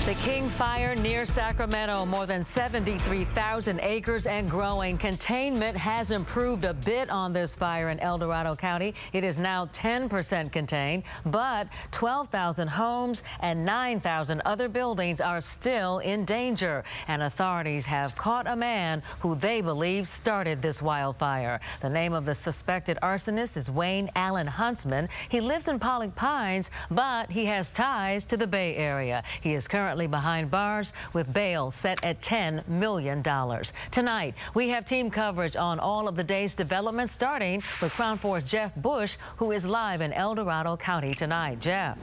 The King Fire near Sacramento, more than 73,000 acres and growing. Containment has improved a bit on this fire in El Dorado County. It is now 10% contained, but 12,000 homes and 9,000 other buildings are still in danger. And authorities have caught a man who they believe started this wildfire. The name of the suspected arsonist is Wayne Allen Huntsman. He lives in Pollock Pines, but he has ties to the Bay Area. He is currently behind bars with bail set at $10 million. Tonight, we have team coverage on all of the day's developments, starting with Crown 4's Jeff Bush, who is live in El Dorado County tonight. Jeff.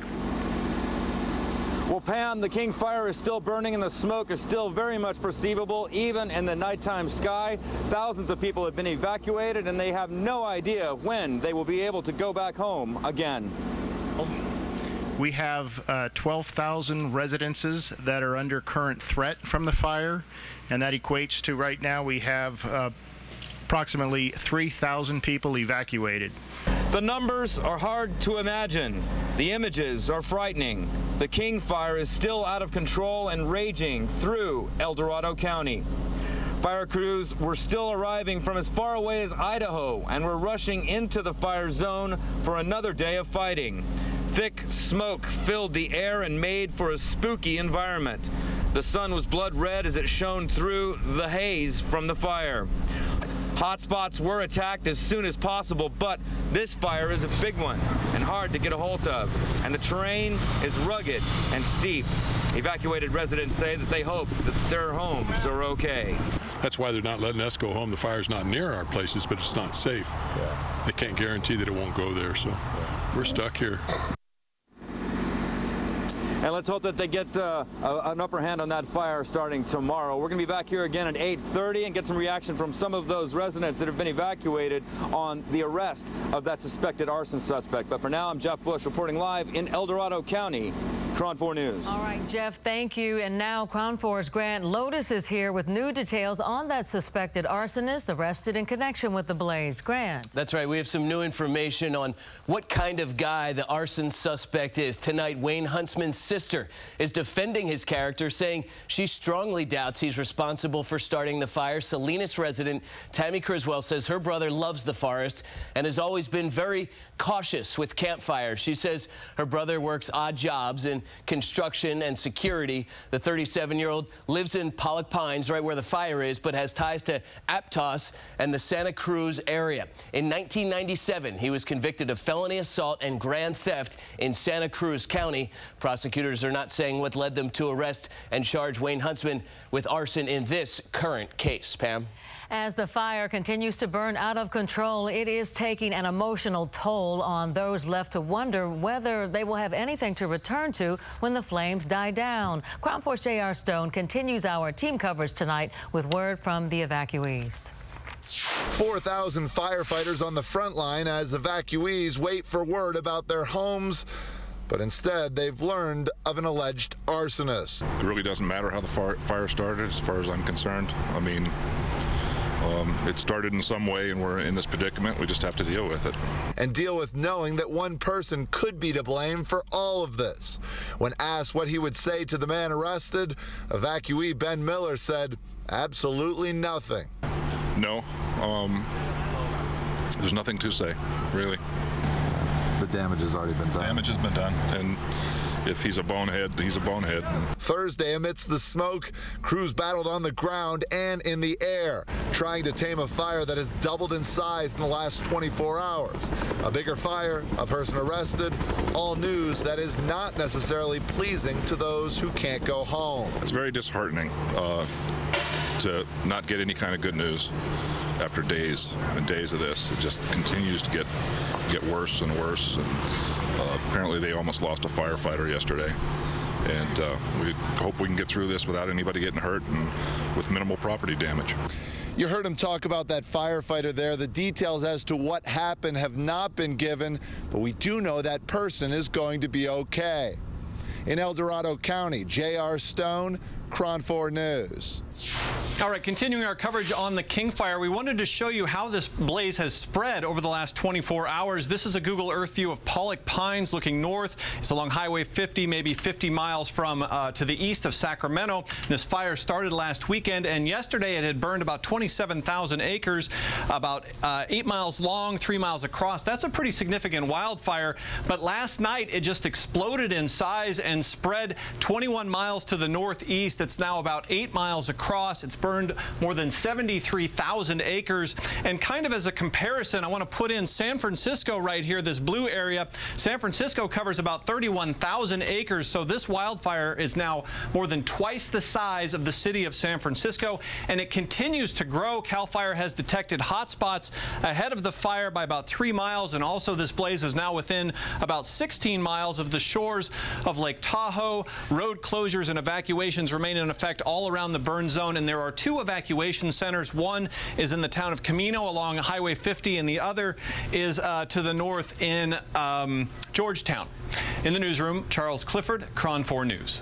Well, Pam, the King Fire is still burning and the smoke is still very much perceivable, even in the nighttime sky. Thousands of people have been evacuated and they have no idea when they will be able to go back home again. We have 12,000 residences that are under current threat from the fire, and that equates to right now we have approximately 3,000 people evacuated. The numbers are hard to imagine. The images are frightening. The King Fire is still out of control and raging through El Dorado County. Fire crews were still arriving from as far away as Idaho and were rushing into the fire zone for another day of fighting. Thick smoke filled the air and made for a spooky environment. The sun was blood red as it shone through the haze from the fire. Hotspots were attacked as soon as possible, but this fire is a big one and hard to get a hold of, and the terrain is rugged and steep. Evacuated residents say that they hope that their homes are okay. That's why they're not letting us go home. The fire's not near our places, but it's not safe. Yeah. They can't guarantee that it won't go there, so we're stuck here. And let's hope that they get an upper hand on that fire starting tomorrow. We're going to be back here again at 8:30 and get some reaction from some of those residents that have been evacuated on the arrest of that suspected arson suspect. But for now, I'm Jeff Bush reporting live in El Dorado County, Crown 4 News. All right, Jeff, thank you. And now Crown 4's Grant Lotus is here with new details on that suspected arsonist arrested in connection with the blaze. Grant. That's right. We have some new information on what kind of guy the arson suspect is. Tonight, Wayne Huntsman's sister is defending his character, saying she strongly doubts he's responsible for starting the fire. Salinas resident Tammy Criswell says her brother loves the forest and has always been very cautious with campfires. She says her brother works odd jobs in construction and security. The 37-year-old lives in Pollock Pines, right where the fire is, but has ties to Aptos and the Santa Cruz area. In 1997, he was convicted of felony assault and grand theft in Santa Cruz County. Prosecutors are not saying what led them to arrest and charge Wayne Huntsman with arson in this current case. Pam? As the fire continues to burn out of control, it is taking an emotional toll on those left to wonder whether they will have anything to return to when the flames die down. Crown 4's J.R. Stone continues our team coverage tonight with word from the evacuees. 4,000 firefighters on the front line as evacuees wait for word about their homes. But instead, they've learned of an alleged arsonist. It really doesn't matter how the fire started as far as I'm concerned. I mean, it started in some way and we're in this predicament. We just have to deal with it. And deal with knowing that one person could be to blame for all of this. When asked what he would say to the man arrested, evacuee Ben Miller said absolutely nothing. No, there's nothing to say, really. The damage has already been done. Damage has been done, and if he's a bonehead, he's a bonehead. Thursday, amidst the smoke, crews battled on the ground and in the air, trying to tame a fire that has doubled in size in the last 24 hours. A bigger fire, a person arrested, all news that is not necessarily pleasing to those who can't go home. It's very disheartening to not get any kind of good news after days and days of this. It just continues to get worse and worse. And apparently they almost lost a firefighter yesterday. And we hope we can get through this without anybody getting hurt and with minimal property damage. You heard him talk about that firefighter there. The details as to what happened have not been given, but we do know that person is going to be okay. In El Dorado County, J.R. Stone, KRON 4 News. All right, continuing our coverage on the King Fire, we wanted to show you how this blaze has spread over the last 24 hours. This is a Google Earth view of Pollock Pines looking north. It's along Highway 50, maybe 50 miles from to the east of Sacramento. This fire started last weekend, and yesterday it had burned about 27,000 acres, about 8 miles long, 3 miles across. That's a pretty significant wildfire, but last night it just exploded in size and spread 21 miles to the northeast. It's now about 8 miles across. It's burned more than 73,000 acres. And kind of as a comparison, I want to put in San Francisco right here, this blue area. San Francisco covers about 31,000 acres, so this wildfire is now more than twice the size of the city of San Francisco, and it continues to grow. CAL FIRE has detected hotspots ahead of the fire by about 3 miles, and also this blaze is now within about 16 miles of the shores of Lake Tahoe. Road closures and evacuations remain in effect all around the burn zone, and there are 2 evacuation centers. One is in the town of Camino along Highway 50, and the other is to the north in Georgetown. In the newsroom, Charles Clifford, KRON 4 News.